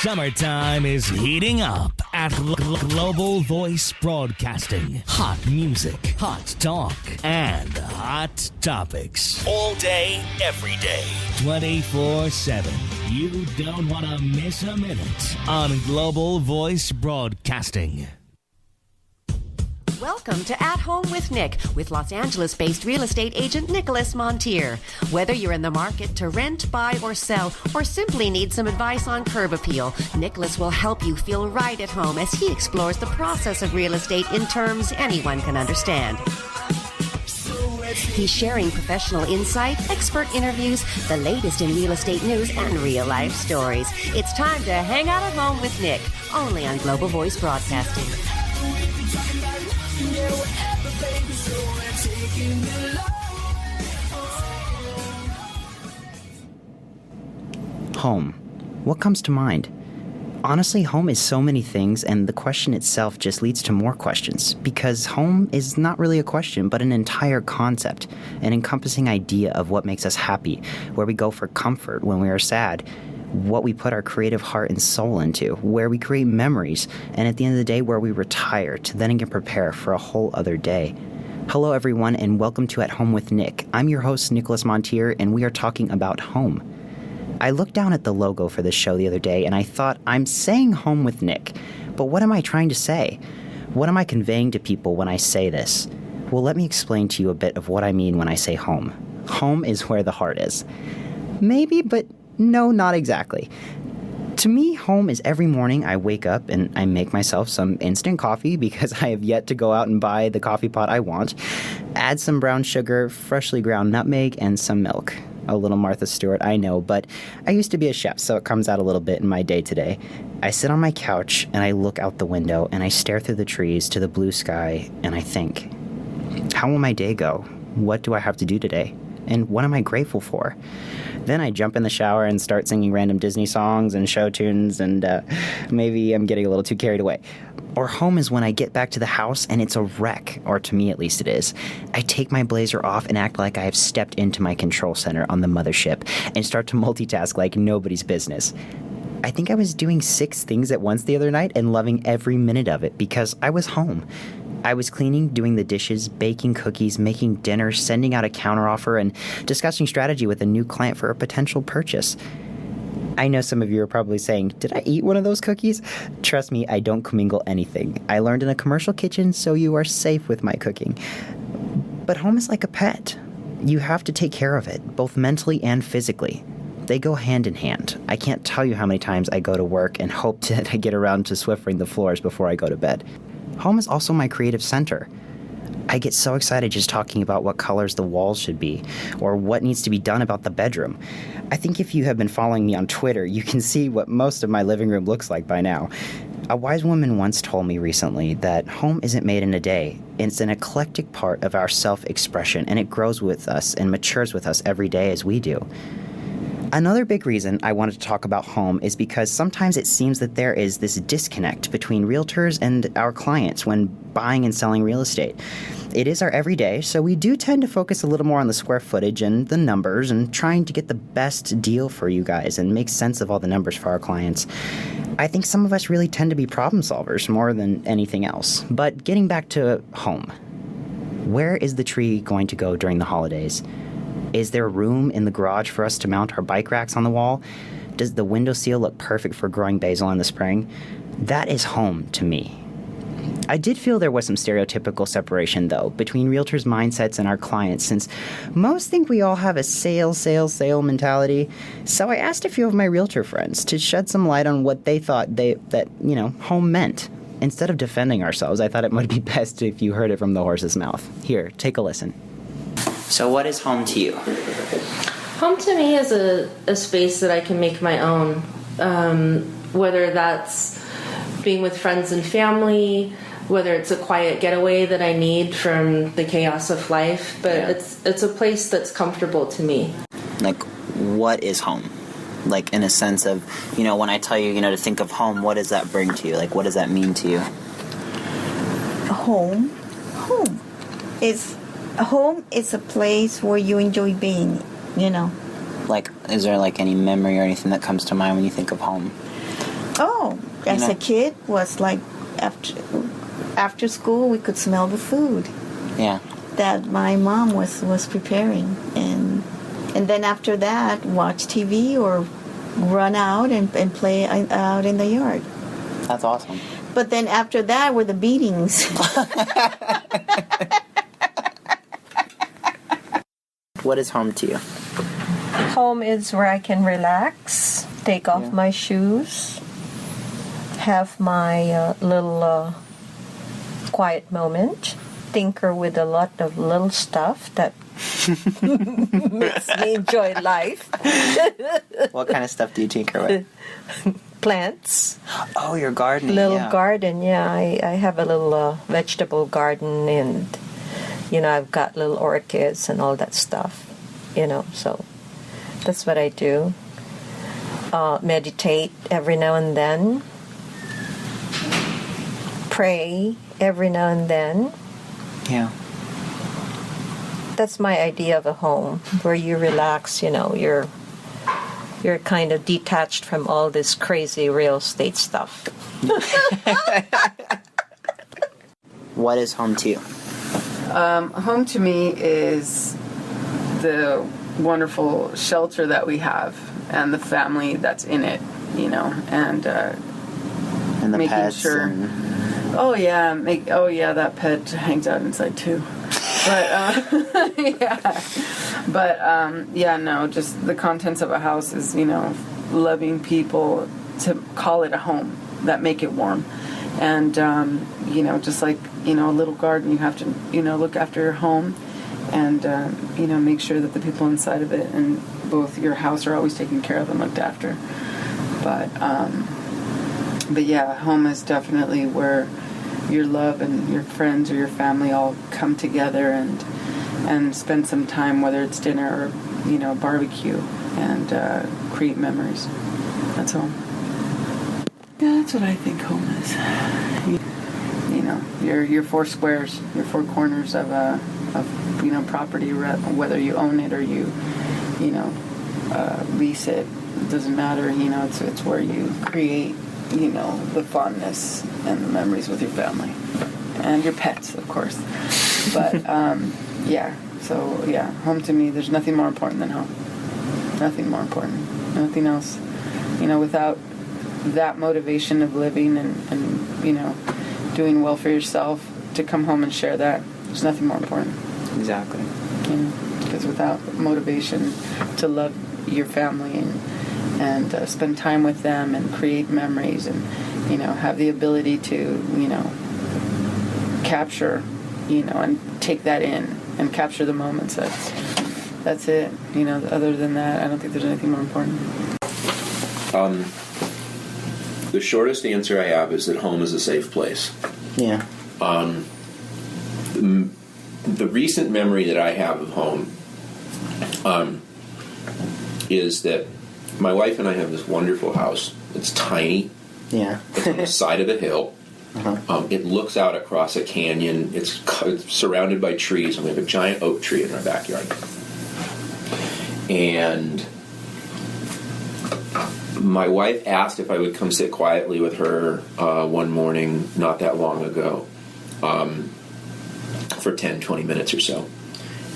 Summertime is heating up at Global Voice Broadcasting. Hot music, hot talk, and hot topics. All day, every day, 24/7. You don't want to miss a minute on Global Voice Broadcasting. Welcome to At Home with Nick, with Los Angeles-based real estate agent Nicholas Montier. Whether you're in the market to rent, buy, or sell, or simply need some advice on curb appeal, Nicholas will help you feel right at home as he explores the process of real estate in terms anyone can understand. He's sharing professional insight, expert interviews, the latest in real estate news, and real-life stories. It's time to hang out at home with Nick, only on Global Voice Broadcasting. Home. What comes to mind? Honestly, home is so many things, and the question itself just leads to more questions, because home is not really a question, but an entire concept, an encompassing idea of what makes us happy, where we go for comfort when we are sad, what we put our creative heart and soul into, where we create memories, and at the end of the day, where we retire to then again prepare for a whole other day. Hello, everyone, and welcome to At Home with Nick. I'm your host, Nicholas Montier, and we are talking about home. I looked down at the logo for this show the other day, and I thought, I'm saying home with Nick, but what am I trying to say? What am I conveying to people when I say this? Well, let me explain to you a bit of what I mean when I say home. Home is where the heart is. Maybe, but no, not exactly. To me, home is every morning I wake up and I make myself some instant coffee because I have yet to go out and buy the coffee pot I want, add some brown sugar, freshly ground nutmeg, and some milk. A little Martha Stewart, I know, but I used to be a chef, so it comes out a little bit in my day today. I sit on my couch and I look out the window and I stare through the trees to the blue sky and I think, how will my day go? What do I have to do today? And what am I grateful for? Then I jump in the shower and start singing random Disney songs and show tunes, and maybe I'm getting a little too carried away. Or home is when I get back to the house and it's a wreck, or to me at least it is. I take my blazer off and act like I have stepped into my control center on the mothership and start to multitask like nobody's business. I think I was doing 6 things at once the other night and loving every minute of it because I was home. I was cleaning, doing the dishes, baking cookies, making dinner, sending out a counteroffer, and discussing strategy with a new client for a potential purchase. I know some of you are probably saying, did I eat one of those cookies? Trust me, I don't commingle anything. I learned in a commercial kitchen, so you are safe with my cooking. But home is like a pet. You have to take care of it, both mentally and physically. They go hand in hand. I can't tell you how many times I go to work and hope that I get around to Swiffering the floors before I go to bed. Home is also my creative center. I get so excited just talking about what colors the walls should be, or what needs to be done about the bedroom. I think if you have been following me on Twitter, you can see what most of my living room looks like by now. A wise woman once told me recently that home isn't made in a day. It's an eclectic part of our self-expression, and it grows with us and matures with us every day as we do. Another big reason I wanted to talk about home is because sometimes it seems that there is this disconnect between realtors and our clients when buying and selling real estate. It is our everyday, so we do tend to focus a little more on the square footage and the numbers and trying to get the best deal for you guys and make sense of all the numbers for our clients. I think some of us really tend to be problem solvers more than anything else. But getting back to home, where is the tree going to go during the holidays? Is there room in the garage for us to mount our bike racks on the wall? Does the window seal look perfect for growing basil in the spring? That is home to me. I did feel there was some stereotypical separation, though, between realtors' mindsets and our clients, since most think we all have a sale mentality. So I asked a few of my realtor friends to shed some light on what they thought home meant. Instead of defending ourselves, I thought it might be best if you heard it from the horse's mouth. Here, take a listen. So what is home to you? Home to me is a space that I can make my own, whether that's being with friends and family, whether it's a quiet getaway that I need from the chaos of life, but it's a place that's comfortable to me. Like, what is home? Like, in a sense of, when I tell you, to think of home, what does that bring to you? Like, what does that mean to you? Home is a place where you enjoy being, Like, is there, any memory or anything that comes to mind when you think of home? Oh, as You know? a kid, was like after school, we could smell the food Yeah. that my mom was preparing, and then after that, watch TV or run out and play out in the yard. That's awesome. But then after that were the beatings. What is home to you? Home is where I can relax, take off my shoes, have my little quiet moment, tinker with a lot of little stuff that makes me enjoy life. What kind of stuff do you tinker with? Plants, Oh, your gardening. little yeah. garden. Yeah, I have a little vegetable garden, and I've got little orchids and all that stuff. So that's what I do. Meditate every now and then. Pray every now and then. Yeah. That's my idea of a home, where you relax. You're kind of detached from all this crazy real estate stuff. What is home to you? Home to me is the wonderful shelter that we have and the family that's in it, and And the making pets. sure. And... That pet hangs out inside too. But just the contents of a house is, loving people to call it a home, that make it warm. And, just like, a little garden, you have to, look after your home and, make sure that the people inside of it and both your house are always taken care of and looked after. But yeah, home is definitely where your love and your friends or your family all come together and spend some time, whether it's dinner or, barbecue, and create memories. That's home. Yeah, that's what I think home is. Your four squares, your four corners of property, whether you own it or you lease it. It doesn't matter. It's where you create the fondness and the memories with your family and your pets, of course. But home to me, there's nothing more important than home. Nothing more important. Nothing else. Without that motivation of living and doing well for yourself, to come home and share that, there's nothing more important. Exactly. Because without motivation to love your family and spend time with them and create memories and have the ability to capture and take that in and capture the moments, that's it. Other than that, I don't think there's anything more important. The shortest answer I have is that home is a safe place. Yeah. The recent memory that I have of home is that my wife and I have this wonderful house. It's tiny. Yeah. It's on the side of a hill. Uh-huh. It looks out across a canyon. It's surrounded by trees, and we have a giant oak tree in our backyard. And my wife asked if I would come sit quietly with her one morning not that long ago for 10, 20 minutes or so.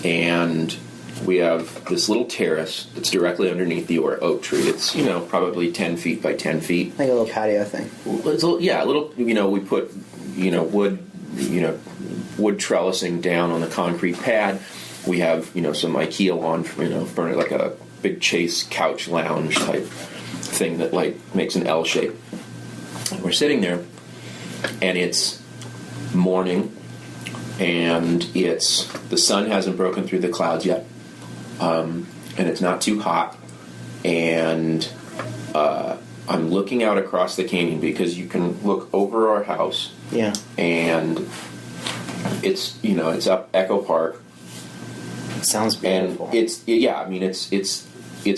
And we have this little terrace that's directly underneath the oak tree. It's, probably 10 feet by 10 feet. Like a little patio thing. It's a little, we put, wood trellising down on the concrete pad. We have, some IKEA lawn, for like a big Chase couch lounge type thing that makes an L shape. And we're sitting there, and it's morning, and the sun hasn't broken through the clouds yet, and it's not too hot, and I'm looking out across the canyon because you can look over our house. Yeah. And it's it's up Echo Park. Sounds beautiful. And it's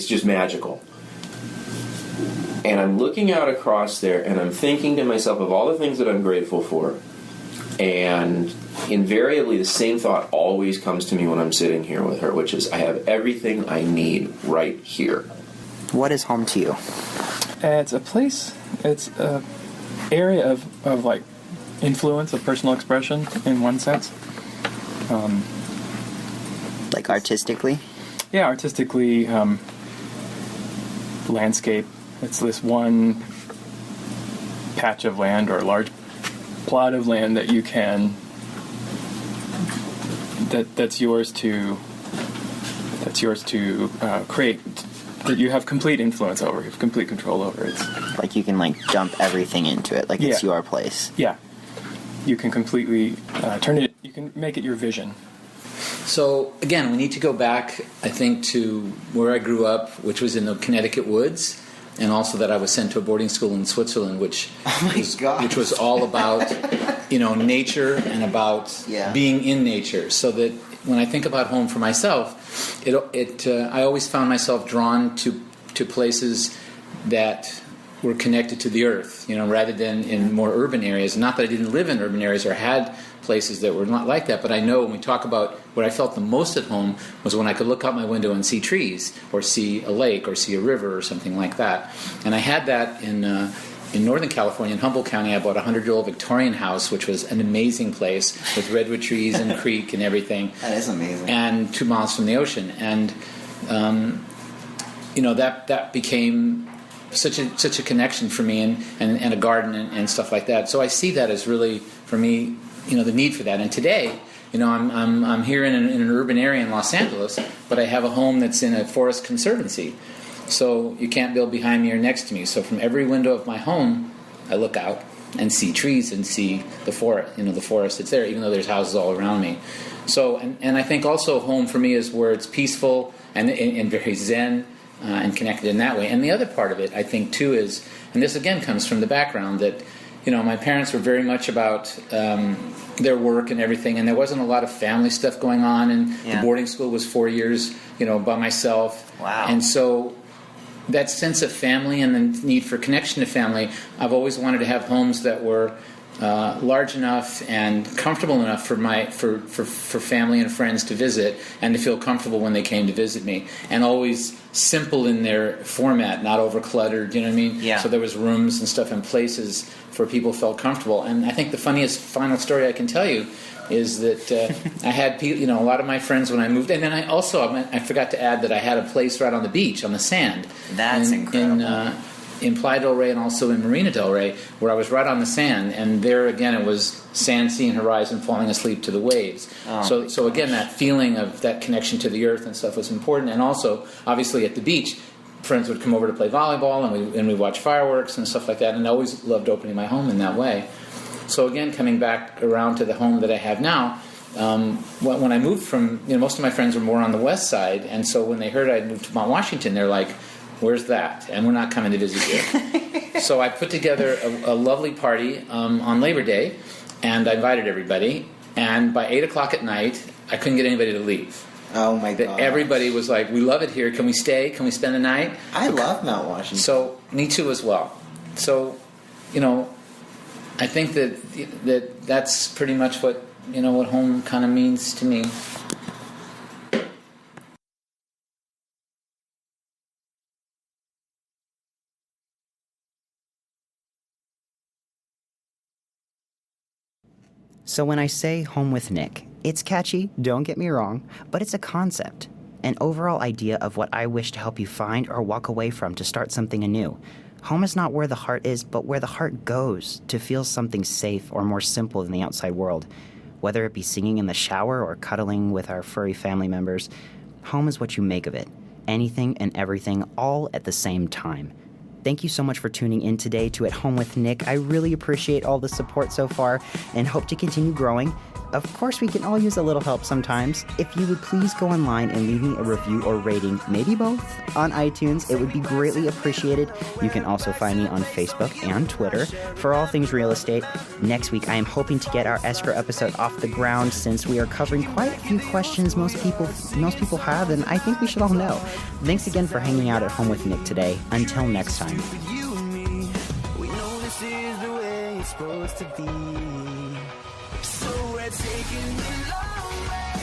just magical. And I'm looking out across there, and I'm thinking to myself of all the things that I'm grateful for. And invariably, the same thought always comes to me when I'm sitting here with her, which is, I have everything I need right here. What is home to you? It's a place. It's a area of like influence, of personal expression in one sense. Like artistically? Yeah, artistically, landscape. It's this one patch of land or large plot of land that you can that's yours to create, that you have complete influence over, you have complete control over. It's like you can like dump everything into it, like it's your place. Yeah, you can completely turn it. You can make it your vision. So again, we need to go back, I think, to where I grew up, which was in the Connecticut woods, and also that I was sent to a boarding school in Switzerland, which was all about nature and about being in nature. So that when I think about home for myself, I always found myself drawn to places that were connected to the earth, rather than in more urban areas. Not that I didn't live in urban areas or had places that were not like that, but I know when we talk about what I felt the most at home was when I could look out my window and see trees, or see a lake, or see a river, or something like that. And I had that in Northern California, in Humboldt County. I bought a 100-year-old Victorian house, which was an amazing place with redwood trees and creek and everything. That is amazing. And 2 miles from the ocean. And that became such a connection for me, and a garden and stuff like that. So I see that as really, for me, the need for that. And today, I'm here in an urban area in Los Angeles, but I have a home that's in a forest conservancy. So you can't build behind me or next to me. So from every window of my home, I look out and see trees and see the forest. The forest that's there, even though there's houses all around me. So, and I think also home for me is where it's peaceful and very zen. And connected in that way. And the other part of it, I think, too, is, and this again comes from the background, that, my parents were very much about their work and everything, and there wasn't a lot of family stuff going on, and the boarding school was 4 years, by myself. Wow. And so that sense of family and the need for connection to family, I've always wanted to have homes that were large enough and comfortable enough for family and friends to visit, and to feel comfortable when they came to visit me, and always simple in their format, not overcluttered. You know what I mean? Yeah. So there was rooms and stuff and places where people felt comfortable. And I think the funniest final story I can tell you is that I had people, a lot of my friends when I moved, and then I forgot to add that I had a place right on the beach on the sand. That's incredible. In Playa del Rey and also in Marina del Rey, where I was right on the sand, and there again it was sand, sea, and horizon, falling asleep to the waves. Oh. So again, that feeling of that connection to the earth and stuff was important. And also, obviously, at the beach, friends would come over to play volleyball, and we watch fireworks and stuff like that. And I always loved opening my home in that way. So again, coming back around to the home that I have now. When I moved from, most of my friends were more on the west side, and so when they heard I moved to Mount Washington, they're like, "Where's that?" And we're not coming to visit you. So I put together a lovely party on Labor Day, and I invited everybody. And by 8 o'clock at night, I couldn't get anybody to leave. Oh my God! Everybody was like, "We love it here. Can we stay? Can we spend the night?" I love Mount Washington. So me too as well. So, I think that's pretty much what home kind of means to me. So when I say Home with Nick, it's catchy, don't get me wrong, but it's a concept, an overall idea of what I wish to help you find or walk away from to start something anew. Home is not where the heart is, but where the heart goes to feel something safe or more simple than the outside world. Whether it be singing in the shower or cuddling with our furry family members, home is what you make of it. Anything and everything, all at the same time. Thank you so much for tuning in today to At Home with Nick. I really appreciate all the support so far and hope to continue growing. Of course, we can all use a little help sometimes. If you would please go online and leave me a review or rating, maybe both, on iTunes, it would be greatly appreciated. You can also find me on Facebook and Twitter for all things real estate. Next week, I am hoping to get our escrow episode off the ground since we are covering quite a few questions most people have, and I think we should all know. Thanks again for hanging out at Home with Nick today. Until next time. Supposed to be. So we're taking the long way.